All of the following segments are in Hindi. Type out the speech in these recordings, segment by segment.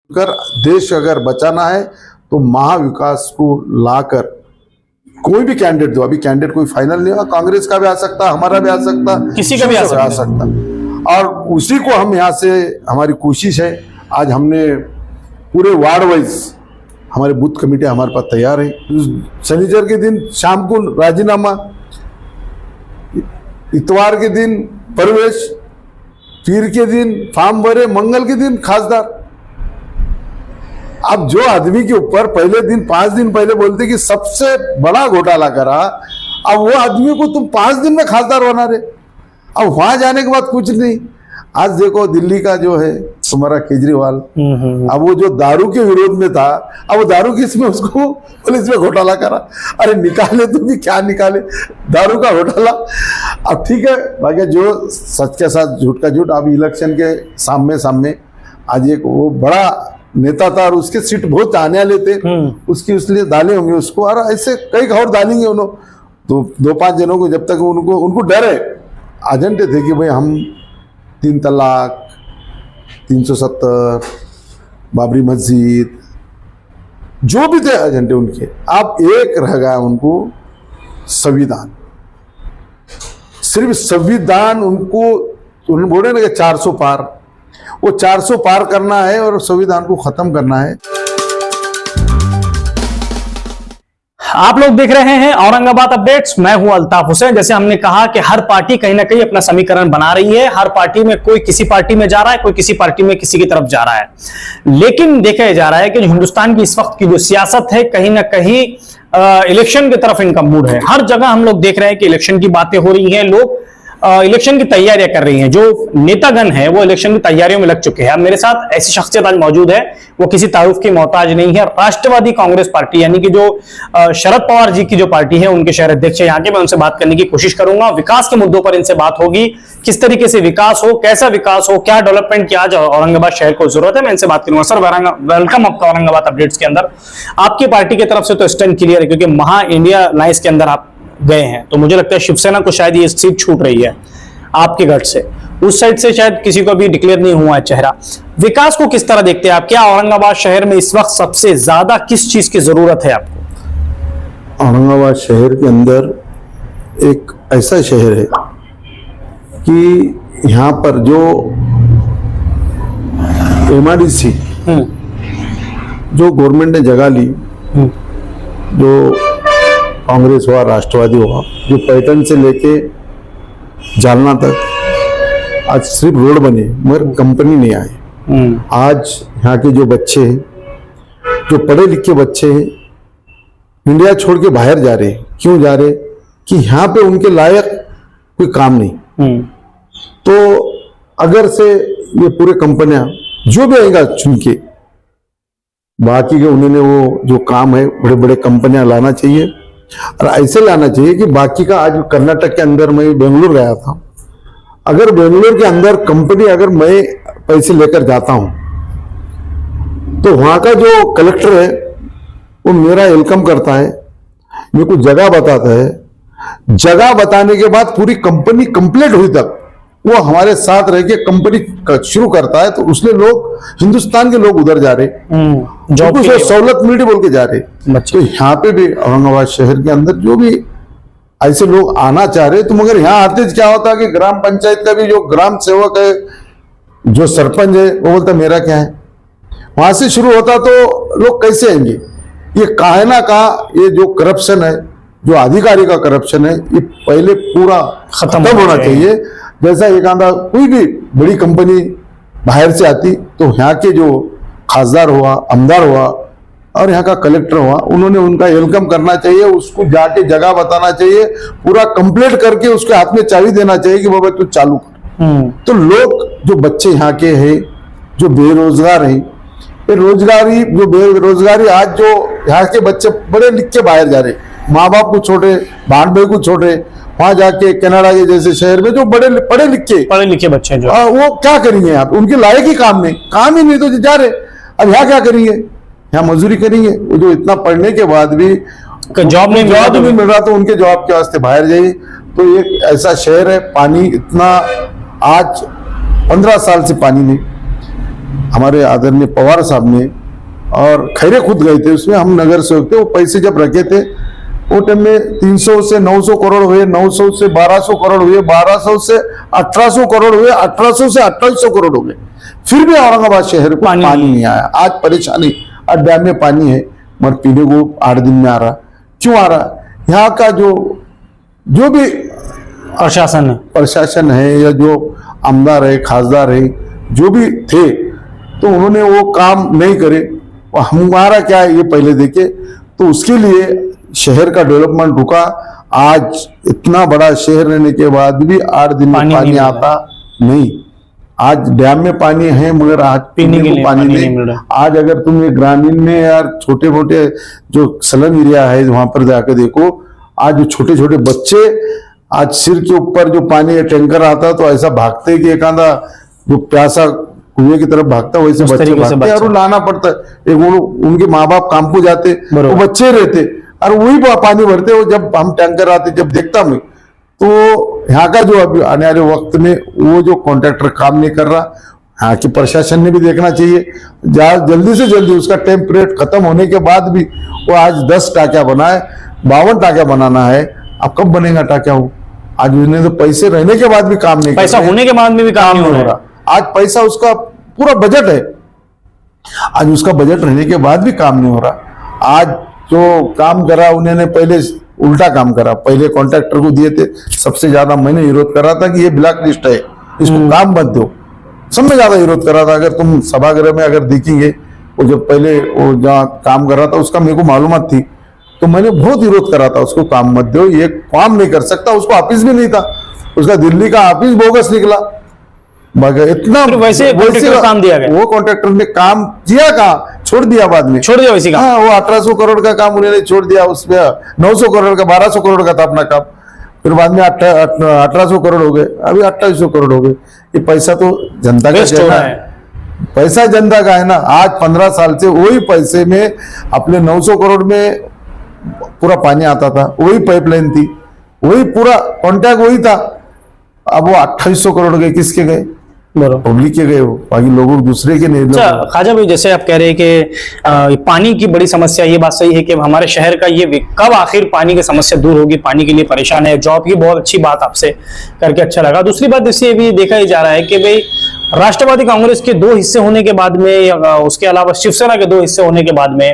कर देश अगर बचाना है तो महाविकास को लाकर कोई भी कैंडिडेट दो। अभी कैंडिडेट कोई फाइनल नहीं हुआ, कांग्रेस का भी आ सकता, हमारा भी आ सकता, किसी का भी आ सकता। और उसी को हम यहाँ से, हमारी कोशिश है, आज हमने पूरे वार्ड वाइज हमारे बूथ कमेटी हमारे पास तैयार है। शनिचर के दिन शाम को राजीनामा, इतवार के दिन प्रवेश, पीर के दिन फॉर्म भरे, मंगल के दिन खासदार। अब जो आदमी के ऊपर पहले दिन 5 दिन पहले बोलते कि सबसे बड़ा घोटाला करा, अब वो आदमी को तुम 5 दिन में खासदार बना रहे। अब वहां जाने के बाद कुछ नहीं। आज देखो दिल्ली का जो है हमारा केजरीवाल, अब वो जो दारू के विरोध में था, अब वो दारू किस में उसको पुलिस में घोटाला करा। अरे निकाले तो भी क्या निकाले, दारू का घोटाला। अब ठीक है, बाकी जो सच के साथ झूठ का झूठ। अब इलेक्शन के सामने आज एक वो बड़ा नेता था और उसके सीट बहुत आने वाले थे, उसकी इसलिए डाले होंगे उसको, और ऐसे कई और डालेंगे उन्होंने। तो 2-5 जनों को जब तक उनको डर है, एजेंडे थे कि भाई हम 3 तलाक, 370, बाबरी मस्जिद, जो भी थे एजेंडे उनके, अब एक रह गया उनको संविधान। सिर्फ संविधान उनको, उन्होंने बोले ना कि 400 पार, वो 400 पार करना है और संविधान को खत्म करना है। आप लोग देख रहे हैं औरंगाबाद अपडेट्स, मैं हूं अल्ताफ हुसैन। जैसे हमने कहा कि हर पार्टी कहीं ना कहीं अपना समीकरण बना रही है, हर पार्टी में कोई किसी पार्टी में जा रहा है, कोई किसी पार्टी में किसी की तरफ जा रहा है। लेकिन देखा जा रहा है कि जो हिंदुस्तान की इस वक्त की जो सियासत है, कहीं ना कहीं इलेक्शन की तरफ इनका मूड है। हर जगह हम लोग देख रहे हैं कि इलेक्शन की बातें हो रही हैं, लोग इलेक्शन की तैयारियां कर रही हैं। जो नेतागण है वो इलेक्शन की तैयारियों में लग चुके हैं। अब मेरे साथ ऐसी शख्सियत आज मौजूद है, वो किसी तारुफ की मोहताज नहीं है। राष्ट्रवादी कांग्रेस पार्टी यानी कि जो शरद पवार जी की जो पार्टी है, उनके शहर अध्यक्ष है यहाँ के। मैं उनसे बात करने की कोशिश करूंगा, विकास के मुद्दों पर इनसे बात होगी, किस तरीके से विकास हो, कैसा विकास हो, क्या डेवलपमेंट की आज औरंगाबाद शहर को जरूरत है, मैं इनसे बात करूंगा। सर वेलकम आपका औरंगाबाद अपडेट्स के अंदर। आपकी पार्टी की तरफ से तो स्टैंड क्लियर है, क्योंकि महा इंडिया अलायंस के अंदर आप गए हैं, तो मुझे लगता है शिवसेना को शायद ये सीट छूट रही है आपके गढ़ से। उस साइड से शायद किसी को भी डिक्लेयर नहीं हुआ है चेहरा। विकास को किस तरह देखते हैं आप? क्या औरंगाबाद शहर में इस वक्त सबसे ज्यादा किस चीज की जरूरत है आपको? औरंगाबाद शहर के अंदर एक ऐसा शहर है कि यहाँ पर जो MIDC जो गवर्नमेंट ने जगह ली, जो कांग्रेस हुआ, राष्ट्रवादी हुआ, जो पैटर्न से लेके जालना तक आज सिर्फ रोड बने मगर कंपनी नहीं आए। आज यहाँ के जो बच्चे हैं, जो पढ़े लिखे बच्चे हैं, इंडिया छोड़ के बाहर जा रहे। क्यों जा रहे? कि यहाँ पे उनके लायक कोई काम नहीं। तो अगर से ये पूरे कंपनियां जो भी आएगा चुन के, बाकी के उन्होंने वो जो काम है बड़े बड़े कंपनियां लाना चाहिए, और ऐसे लाना चाहिए कि बाकी का। आज कर्नाटक के अंदर मैं बेंगलुरु गया था, अगर बेंगलुरु के अंदर कंपनी, अगर मैं पैसे लेकर जाता हूं तो वहां का जो कलेक्टर है वो मेरा वेलकम करता है, मेरे को जगह बताता है। जगह बताने के बाद पूरी कंपनी कंप्लीट हुई तक वो हमारे साथ रह के कंपनी शुरू करता है। तो उसने लोग, हिंदुस्तान के लोग उधर जा रहे, जॉब को सहूलत मिली बोल के जा रहे। तो यहाँ पे भी औरंगाबाद शहर के अंदर जो भी ऐसे लोग आना चाह रहे, तो मगर यहाँ आते क्या होता है कि ग्राम पंचायत का भी जो ग्राम सेवक है, जो सरपंच है, वो बोलता मेरा क्या है। वहां से शुरू होता तो लोग कैसे आएंगे? ये कायना का ये जो करप्शन है, जो अधिकारी का करप्शन है, ये पहले पूरा खत्म होना चाहिए। जैसा एक आंधा कोई भी बड़ी कंपनी बाहर से आती तो यहाँ के जो खासदार हुआ, आमदार हुआ और यहाँ का कलेक्टर हुआ, उन्होंने उनका वेलकम करना चाहिए, उसको जाके जगह बताना चाहिए, पूरा कंप्लीट करके उसके हाथ में चाबी देना चाहिए कि बाबा तू चालू कर। तो लोग, जो बच्चे यहाँ के हैं, जो बेरोजगार हैं, बेरोजगारी आज जो यहाँ के बच्चे पढ़े लिख के बाहर जा रहे, माँ बाप को छोड़े, बहन भाई को छोड़े, वहां जाके कनाडा के जैसे शहर में जो पढ़े लिखे बच्चे जो वो क्या करेंगे? यहाँ उनके लायक ही काम ही नहीं तो जा रहे। अब यहाँ क्या करेंगे? यहाँ मजदूरी करेंगे। वो जो इतना पढ़ने के बाद भी जॉब नहीं मिल रहा, तो उनके जॉब के वास्ते बाहर जाइए। तो एक ऐसा शहर है, पानी इतना आज 15 साल से पानी नहीं। हमारे आदरणीय पवार साहब ने, और खैरे खुद गए थे उसमें, हम नगर सेवक थे, वो पैसे जब रखे थे वो टाइम में 300 से 900 करोड़ हुए, 900 से 1200 करोड़ हुए, 1200 से 1800 करोड़ हुए, 1800 से 2800 करोड़ हो गए, फिर भी औरंगाबाद शहर को पानी नहीं आया। आज परेशानी, आज डैम में पानी है मगर पीने को 8 दिन में आ रहा। क्यों आ रहा? यहाँ का जो भी प्रशासन है या जो आमदार है, खासदार है, जो भी थे, तो उन्होंने वो काम नहीं करे। हमारा क्या है ये पहले देखे, तो उसके लिए शहर का डेवलपमेंट रुका। आज इतना बड़ा शहर रहने के बाद भी 8 दिन में पानी आता नहीं। आज डैम में पानी है मगर आज पीने को पानी नहीं। आज अगर तुम ये ग्रामीण में यार छोटे मोटे जो स्लम एरिया है वहां पर जाकर देखो, आज जो छोटे छोटे बच्चे, आज सिर के ऊपर जो पानी टैंकर आता तो ऐसा भागते कि एक आधा जो प्यासा कुएं की तरफ भागता, वैसे बच्चे भागते और लाना पड़ता। एक उनके माँ बाप काम को जाते, वो बच्चे रहते और वही पानी भरते। वो जब हम टैंकर आते, जब देखता मैं, तो यहाँ का जो अभी आने वाले वक्त में वो जो कॉन्ट्रैक्टर काम नहीं कर रहा, यहाँ की प्रशासन ने भी देखना चाहिए। जल्दी से जल्दी उसका टेम्परेट खत्म होने के बाद भी वो आज 10 टाकिया बनाए, 52 टाकिया बनाना है। अब कब बनेगा टाकिया? वो आज उसने तो पैसे रहने के बाद भी काम नहीं, पैसा होने के बाद में भी काम नहीं हो रहा। आज पैसा उसका पूरा बजट है, आज उसका बजट रहने के बाद भी काम नहीं हो रहा। आज जो काम करा उन्होंने पहले उल्टा काम करा। पहले कॉन्ट्रैक्टर को दिए थे, सबसे ज्यादा मैंने विरोध करा था कि ये ब्लैक लिस्ट है, इसको काम मत दो। सब में ज्यादा विरोध करा था। अगर तुम सभागृह में अगर देखेंगे, वो जब पहले वो जहाँ काम कर रहा था उसका मेरे को मालूमात थी, तो मैंने बहुत विरोध करा था, उसको काम मत दो, ये काम नहीं कर सकता। उसको ऑफिस भी नहीं था, उसका दिल्ली का ऑफिस बोगस निकला। इतना वैसे काम दिया गया, वो कॉन्ट्रैक्टर ने काम किया, कहा छोड़ दिया, बाद में छोड़ दिया वैसे काम। हाँ, वो 1800 करोड़ का काम उन्होंने छोड़ दिया, उसमें 900 करोड़ का, 1200 करोड़ का था अपना काम। फिर बाद में 1800 करोड़ हो गए, अभी 2800 करोड़ हो गए। ये पैसा तो जनता का है, पैसा जनता का है ना। आज 15 साल से वही पैसे में अपने 900 करोड़ में पूरा पानी आता था, वही पाइपलाइन थी, वही पूरा कॉन्ट्रैक्ट वही था। अब वो 2800 करोड़ गए, किसके गए? पब्लिक के गए, बाकी लोगों दूसरे के नहीं। अच्छा खाजा भाई, जैसे आप कह रहे हैं कि पानी की बड़ी समस्या, ये बात सही है कि हमारे शहर का ये कब आखिर पानी की समस्या दूर होगी? पानी के लिए परेशान है। जॉब की बहुत अच्छी बात आपसे करके अच्छा लगा। दूसरी बात इससे भी देखा ही जा रहा है कि भाई राष्ट्रवादी कांग्रेस के 2 हिस्से होने के बाद में, उसके अलावा शिवसेना के 2 हिस्से होने के बाद में,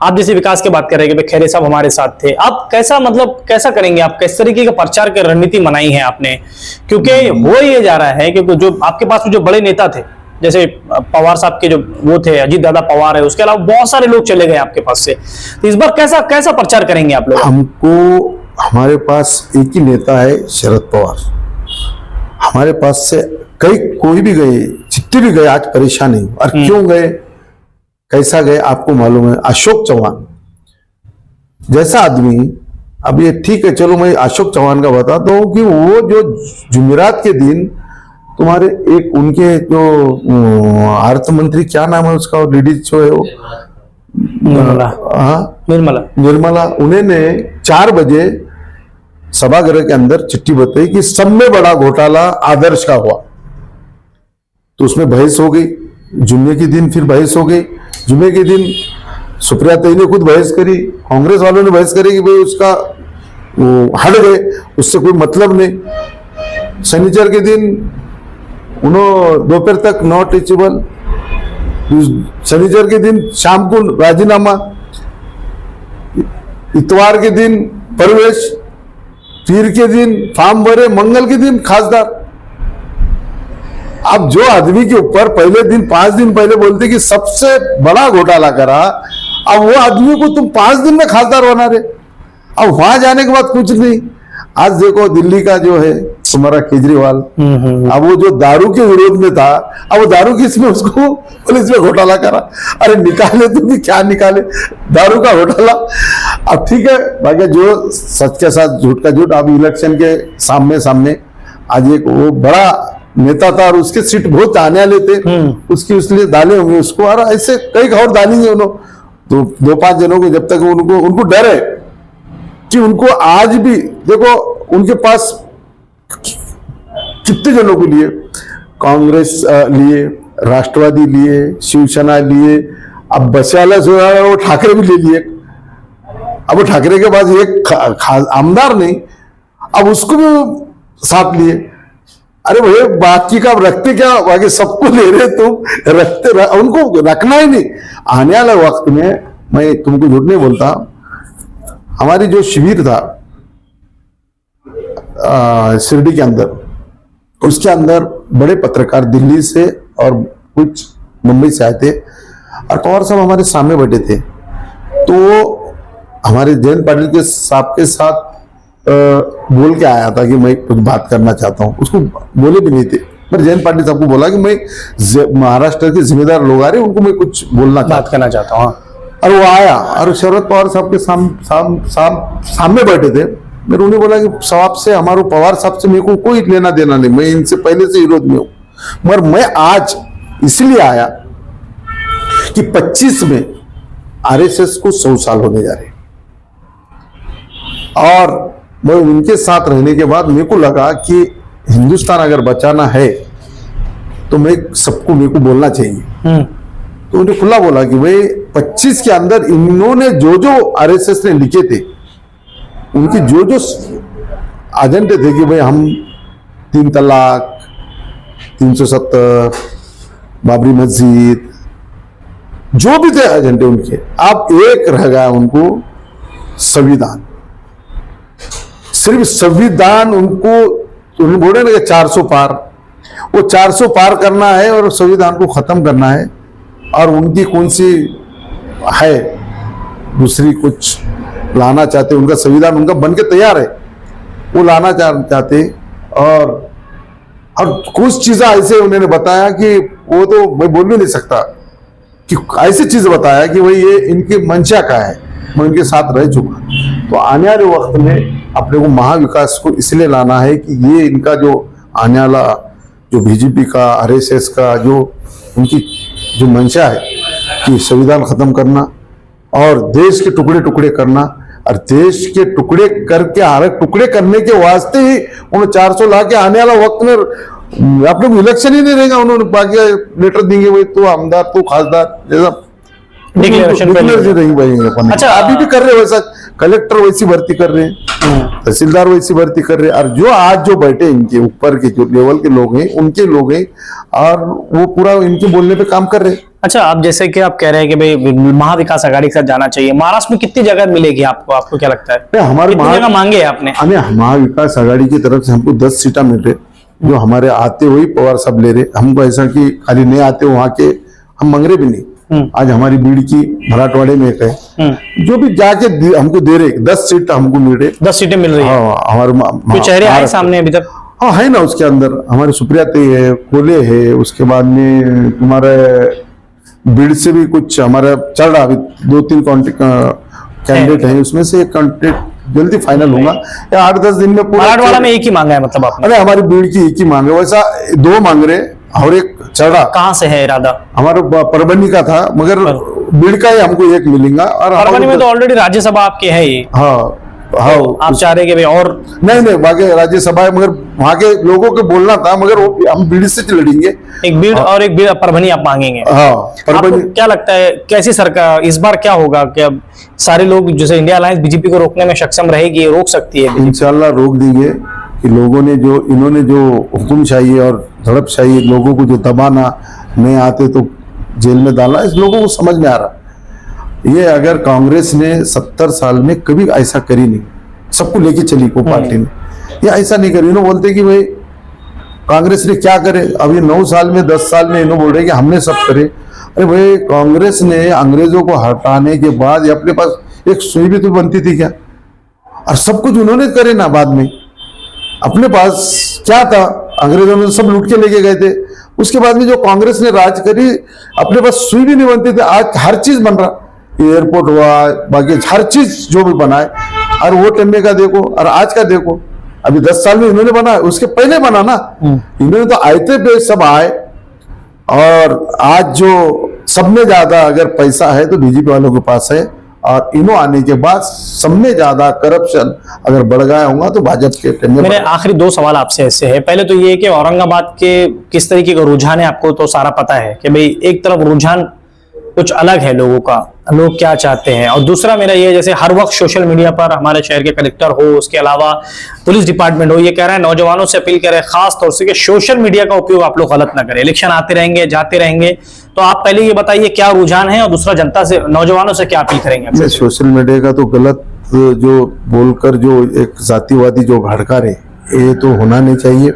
आप जैसे विकास की बात कर रहे हैं कि खैरे साहब हमारे साथ थे, आप कैसा करेंगे? आप किस तरीके का प्रचार की रणनीति बनाई है आपने? क्योंकि हो ये जा रहा है क्योंकि जो आपके पास जो बड़े नेता थे, जैसे पवार साहब के जो वो थे, अजीत दादा पवार है, उसके अलावा बहुत सारे लोग चले गए आपके पास से, तो इस बार कैसा प्रचार करेंगे आप लोग? हमारे पास एक ही नेता है, शरद पवार। हमारे पास से कोई भी गए, जितने भी गए, आज परेशान नहीं। और क्यों गए, कैसा गए आपको मालूम है? अशोक चौहान जैसा आदमी, अब ये ठीक है, चलो मैं अशोक चौहान का बताता हूँ कि वो जो जुमेरात के दिन तुम्हारे एक उनके जो अर्थ मंत्री, क्या नाम है उसका, लेडीज जो है वो निर्मला, उन्होंने 4 बजे सभागृह के अंदर चिट्ठी बताई कि सब में बड़ा घोटाला आदर्श का हुआ। तो उसमें बहस हो गई, जुम्मे के दिन फिर बहस हो गई। जुम्मे के दिन सुप्रिया तई ने खुद बहस करी, कांग्रेस वालों ने बहस करी कि भाई उसका हट गए, उससे कोई मतलब नहीं। शनिचर के दिन उन्होंने दोपहर तक नॉट रीचेबल, शनिचर के दिन शाम को राजीनामा, इतवार के दिन प्रवेश, पीर के दिन फॉर्म भरे, मंगल के दिन खासदार। अब जो आदमी के ऊपर पहले दिन 5 दिन पहले बोलते कि सबसे बड़ा घोटाला करा, अब वो आदमी को तुम 5 दिन में खासदार बना रहे। अब वहां जाने के बाद कुछ नहीं। आज देखो दिल्ली का जो है तुम्हारा केजरीवाल, अब वो जो दारू के विरोध में था, अब वो दारू किस में उसको पुलिस में घोटाला करा। अरे निकाले तो भी क्या निकाले, दारू का घोटाला। अब ठीक है, बाकी जो सच के साथ झूठ का झूठ। अब इलेक्शन के सामने आज एक वो बड़ा नेता था और उसके सीट बहुत आने वाले थे, उसकी उसलिए डाले होंगे उसको, और ऐसे कई और डालेंगे उन्होंने। तो 2-5 जनों को, जब तक उनको डर है कि उनको आज भी देखो उनके पास कितने जनों को लिए, कांग्रेस लिए, राष्ट्रवादी लिए, शिवसेना लिए, अब बचाला जो है वो ठाकरे भी ले लिए। अब वो ठाकरे के पास एक आमदार नहीं, अब उसको भी साथ लिए। अरे भाई बाकी का रखते क्या, बाकी सबको ले रहे तुम, उनको रखना ही नहीं। आने वाले वक्त में मैं तुमको झूठ नहीं बोलता, हमारी जो शिविर था शिरडी के अंदर, उसके अंदर बड़े पत्रकार दिल्ली से और कुछ मुंबई से आए थे और पवार साहब हमारे सामने बैठे थे। तो हमारे जयंत पाटिल के साहब के साथ बोल के आया था कि मैं कुछ बात करना चाहता हूं, उसको बोले भी नहीं थे, पर जयंत पाटिल साहब को बोला कि मैं महाराष्ट्र के जिम्मेदार लोग आ रहे हैं, उनको मैं कुछ बात करना चाहता हूँ। और वो आया और शरद पवार साहब के सामने बैठे थे। मैंने उन्हें बोला कि साहब से, हमारे पवार साहब से मेरे को कोई लेना देना नहीं, मैं इनसे पहले से विरोध में हूं, मगर मैं आज इसलिए आया कि 25 में आरएसएस को 100 साल होने जा रहे, और मैं उनके साथ रहने के बाद मेरे को लगा कि हिंदुस्तान अगर बचाना है तो मेरे को बोलना चाहिए। तो उन्हें खुला बोला कि भाई 25 के अंदर इन्होंने जो आरएसएस ने लिखे थे, उनकी जो एजेंडे थे कि भाई हम 3 तलाक, 370, बाबरी मस्जिद, जो भी थे एजेंडे उनके, अब एक रह गया उनको संविधान। सिर्फ संविधान उनको बोले ना 400 पार, वो 400 पार करना है और संविधान को खत्म करना है। और उनकी कौन सी है दूसरी कुछ लाना चाहते, उनका संविधान उनका बन के तैयार है, वो लाना चाहते। और कुछ चीजें ऐसे उन्होंने बताया कि वो तो मैं बोल भी नहीं सकता, कि ऐसी चीज बताया कि भाई ये इनके मंशा का है, मैं उनके साथ रह चुका। तो आने वाले वक्त में अपने को महाविकास को इसलिए लाना है कि ये इनका जो आने वाला जो बीजेपी का, आरएसएस का जो उनकी जो मंशा है कि संविधान खत्म करना और देश के टुकड़े टुकड़े करना, और देश के टुकड़े करके हर टुकड़े करने के वास्ते ही उन्होंने 400 ला के आने वाला वक्त में अपने को इलेक्शन ही नहीं रहेगा, उन्होंने बाकी लेटर देंगे भाई तू आमदार, तू खासदार, जैसा डिक्लेरेशन नहीं। अच्छा अभी भी कर रहे वैसा, कलेक्टर वैसी भर्ती कर रहे हैं, तहसीलदार वैसी भर्ती कर रहे हैं। और जो आज जो बैठे इनके ऊपर के जो लेवल के लोग हैं, उनके लोग हैं, और वो पूरा इनके बोलने पे काम कर रहे हैं। अच्छा, अब जैसे कि आप कह रहे हैं कि भाई महाविकास आघाड़ी के साथ जाना चाहिए, महाराष्ट्र में कितनी जगह मिलेगी आपको, आपको क्या लगता है? हमारे जगह मांगे है आपने? महाविकास आघाड़ी की तरफ से हमको 10 सीटा मिल रहे, जो हमारे आते हुए पवार साहब ले रहे। हमको ऐसा कि खाली नहीं आते वहां के हम मांग रहे भी नहीं। आज हमारी बीड़ की मराठवाड़े में एक है, जो भी जाके हमको दे रहे, 10 सीट हमको मिल रहे, 10 सीटें मिल रही है। हमारे चेहरे आए सामने अभी तक? हाँ है ना, उसके अंदर हमारे सुप्रिया है, कोले है, उसके बाद में तुम्हारे बीड़ से भी कुछ हमारा चल रहा, अभी 2-3 कैंडिडेट है, उसमें से एक कैंडिडेट जल्दी फाइनल होगा या 8-10 दिन में। मराठवाड़ा में एक ही मांगा है मतलब आपने? अरे हमारी बीड़ की एक ही मांग है, वैसा 2 मांग रहे और एक चल रहा। कहाँ से है इरादा? हमारा परभनी का था, मगर बीड़ का ही हमको एक मिलेगा। और परभनी में तो ऑलरेडी राज्यसभा आपके है ही। हाँ हाँ, आप चाह रहे कि भाई और नहीं बाकी राज्यसभा है, मगर वहां के लोगों को बोलना था, मगर वो हम बीड़ से लड़ेंगे। एक बीड़ और एक परभनी आप मांगेंगे? हाँ परभनी। क्या लगता है कैसी सरकार इस बार क्या होगा? क्या सारे लोग जैसे इंडिया अलायंस बीजेपी को रोकने में सक्षम रहेगी, रोक सकती है? इंशाल्लाह रोक देंगे। कि लोगों ने जो इन्होंने जो हुक्म चाहिए और झड़प चाहिए, लोगों को जो दबाना, नहीं आते तो जेल में डालना, इस लोगों को समझ में आ रहा। ये अगर कांग्रेस ने 70 साल में कभी ऐसा करी नहीं, सबको लेके चली को पार्टी ने, ये ऐसा नहीं करी। इन्होंने बोलते कि भाई कांग्रेस ने क्या करे, अब ये 9 साल में 10 साल में इन्होंने बोल रहे कि हमने सब करे। अरे भाई कांग्रेस ने अंग्रेजों को हटाने के बाद अपने पास एक सुई भी तो बनती थी क्या? और सब कुछ उन्होंने करे ना, बाद में अपने पास क्या था, अंग्रेजों ने सब लूट के लेके गए थे। उसके बाद में जो कांग्रेस ने राज करी, अपने पास सुई भी नहीं बनती थी, आज हर चीज बन रहा, एयरपोर्ट हुआ, बाकी हर चीज जो भी बनाए। और वो टेम्बे का देखो और आज का देखो, अभी 10 साल में इन्होंने बना, उसके पहले बना ना, इन्होंने तो आयते पे सब आए। और आज जो सब में ज्यादा अगर पैसा है तो बीजेपी वालों के पास है, और इन्हों आने के बाद सब में ज्यादा करप्शन अगर बढ़ गया होगा तो भाजपा के टाइम में। मेरे आखिरी 2 सवाल आपसे ऐसे है, पहले तो ये कि औरंगाबाद के किस तरीके का रुझान है, आपको तो सारा पता है कि भाई एक तरफ रुझान कुछ अलग है लोगों का, लोग क्या चाहते हैं, और दूसरा मेरा ये, जैसे हर वक्त सोशल मीडिया पर हमारे शहर के कलेक्टर हो, उसके अलावा पुलिस डिपार्टमेंट हो, ये कह रहे हैं, नौजवानों से अपील कर रहे हैं खास तौर से कि सोशल मीडिया का उपयोग आप लोग गलत ना करें, इलेक्शन आते रहेंगे जाते रहेंगे। तो आप पहले ये बताइए क्या रुझान है, और दूसरा जनता से, नौजवानों से क्या अपील करेंगे? सोशल मीडिया का तो गलत जो बोलकर जो एक जातिवादी जो भड़का रहे, ये तो होना नहीं चाहिए।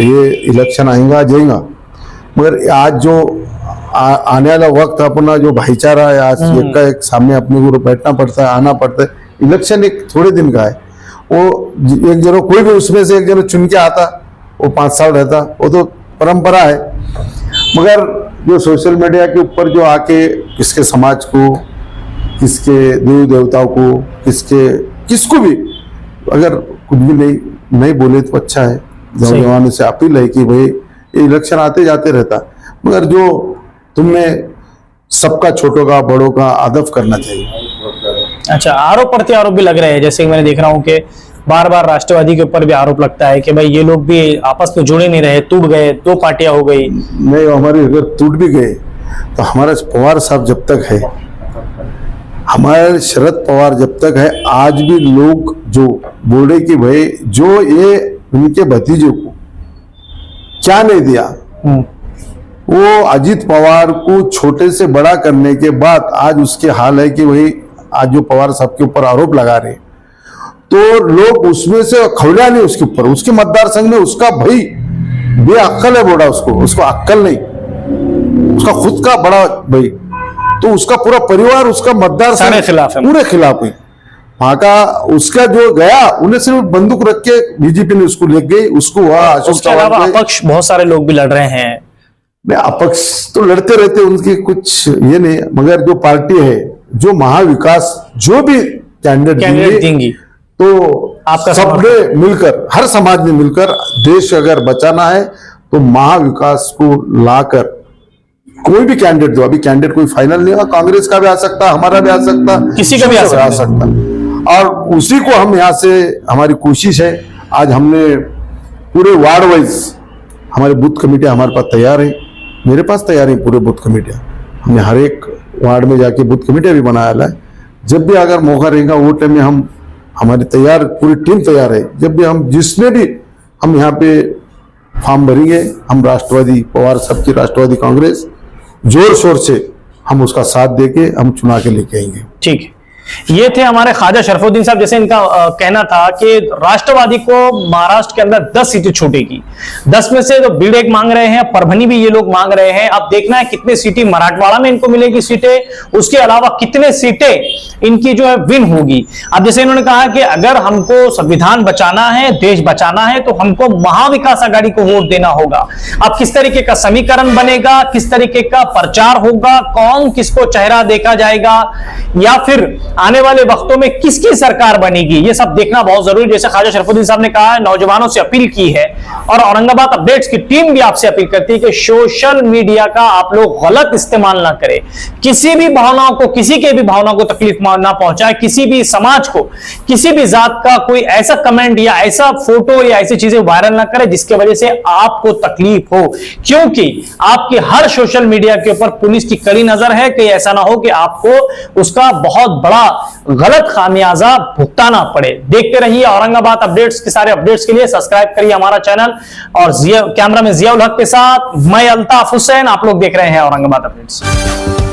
ये इलेक्शन आएगा जाएगा, मगर आज जो आने वाला वक्त अपना जो भाईचारा है, आज एक का एक सामने अपने को बैठना पड़ता है, आना पड़ता है। इलेक्शन एक थोड़े दिन का है, वो एक जनो कोई भी उसमें से एक जनो चुन के आता, वो 5 साल रहता, वो तो परंपरा है। मगर जो सोशल मीडिया के ऊपर जो आके किसके समाज को, किसके देवी देवताओं को, किसको भी अगर कुछ भी नहीं बोले तो अच्छा है। नौजवानों से अपील है कि भाई ये इलेक्शन आते जाते रहता, मगर जो तुमने सबका, छोटों का बड़ों का अदब करना चाहिए। अच्छा, आरोप प्रत्यारोप भी लग रहे हैं, जैसे कि मैंने देख रहा हूँ कि बार बार राष्ट्रवादी के ऊपर भी आरोप लगता है कि भाई ये लोग भी आपस में जुड़े नहीं रहे, टूट गए, 2 पार्टियां हो गई। नहीं, हमारी अगर टूट भी गए तो हमारा पवार साहब जब तक है, हमारे शरद पवार जब तक है, आज भी लोग जो बोल रहे कि भाई जो ये उनके भतीजे को क्या नहीं दिया, वो अजीत पवार को छोटे से बड़ा करने के बाद आज उसके हाल है कि वही आज जो पवार साहब के ऊपर आरोप लगा रहे, तो लोग उसमें से खौला नहीं उसके ऊपर, उसके मतदार संघ में उसका भाई बेअक्ल है, बोला उसको अक्ल नहीं, उसका खुद का बड़ा भाई, तो उसका पूरा परिवार, उसका मतदार संघ खिलाफ है, पूरे खिलाफ है। वहां का उसका जो गया, उन्हें सिर्फ बंदूक रख के बीजेपी ने उसको ले गई, उसको वहां उसके अलावा अपक्ष बहुत सारे लोग भी लड़ रहे हैं। अपक्ष तो लड़ते रहते, उनकी कुछ ये नहीं, मगर जो पार्टी है, जो महाविकास जो भी कैंडिडेट देंगी, तो आपका सबने मिलकर, हर समाज ने मिलकर देश अगर बचाना है तो महाविकास को लाकर कोई भी कैंडिडेट दो। अभी कैंडिडेट कोई फाइनल नहीं हुआ, कांग्रेस का भी आ सकता, हमारा भी आ सकता, किसी का भी आ सकता, और उसी को हम यहाँ से, हमारी कोशिश है, आज हमने पूरे वार्ड वाइज हमारे बूथ कमेटी हमारे पास तैयार है, मेरे पास तैयार है पूरे बूथ कमेटियाँ, हमने हर एक वार्ड में जाके बूथ कमेटियाँ भी बनाया है। जब भी अगर मौका रहेगा वो टाइम में हम, हमारी तैयार पूरी टीम तैयार है, जब भी हम जिसने भी हम यहाँ पे फॉर्म भरेंगे, हम राष्ट्रवादी पवार साहब की राष्ट्रवादी कांग्रेस जोर शोर से हम उसका साथ देके हम चुना के लेके आएंगे। ठीक है, ये थे हमारे ख्वाजा शरफुद्दीन साहब। जैसे इनका कहना था कि राष्ट्रवादी को महाराष्ट्र के अंदर 10 सीटें छूटेगी, 10 में से तो बीड़ मांग रहे हैं, परभनी भी ये लोग मांग रहे हैं। अब देखना है कितने सीटें मराठवाड़ा में इनको मिलेगी सीटें, उसके अलावा कितने सीटें इनकी जो है विन होगी। अब जैसे इन्होंने कहा कि अगर हमको संविधान बचाना है, देश बचाना है, तो हमको महाविकास आघाड़ी को वोट देना होगा। अब किस तरीके का समीकरण बनेगा, किस तरीके का प्रचार होगा, कौन किसको चेहरा देखा जाएगा, या फिर आने वाले वक्तों में किसकी सरकार बनेगी, ये सब देखना बहुत जरूरी। जैसे ख्वाजा शरफुद्दीन साहब ने कहा है, नौजवानों से अपील की है, और औरंगाबाद अपडेट्स की टीम भी आपसे अपील करती है कि सोशल मीडिया का आप लोग गलत इस्तेमाल ना करें, किसी भी भावनाओं को, किसी के भी भावनाओं को तकलीफ ना पहुंचाए, किसी भी समाज को, किसी भी जात का कोई ऐसा कमेंट या ऐसा फोटो या ऐसी चीजें वायरल ना करें जिसकी वजह से आपको तकलीफ हो, क्योंकि आपकी हर सोशल मीडिया के ऊपर पुलिस की कड़ी नजर है कि ऐसा ना हो कि आपको उसका बहुत बड़ा गलत खामियाजा भुगताना पड़े। देखते रहिए औरंगाबाद अपडेट्स के सारे अपडेट्स के लिए सब्सक्राइब करिए हमारा चैनल, और कैमरा में जियाउल हक के साथ मैं अल्ताफ हुसैन, आप लोग देख रहे हैं औरंगाबाद अपडेट्स।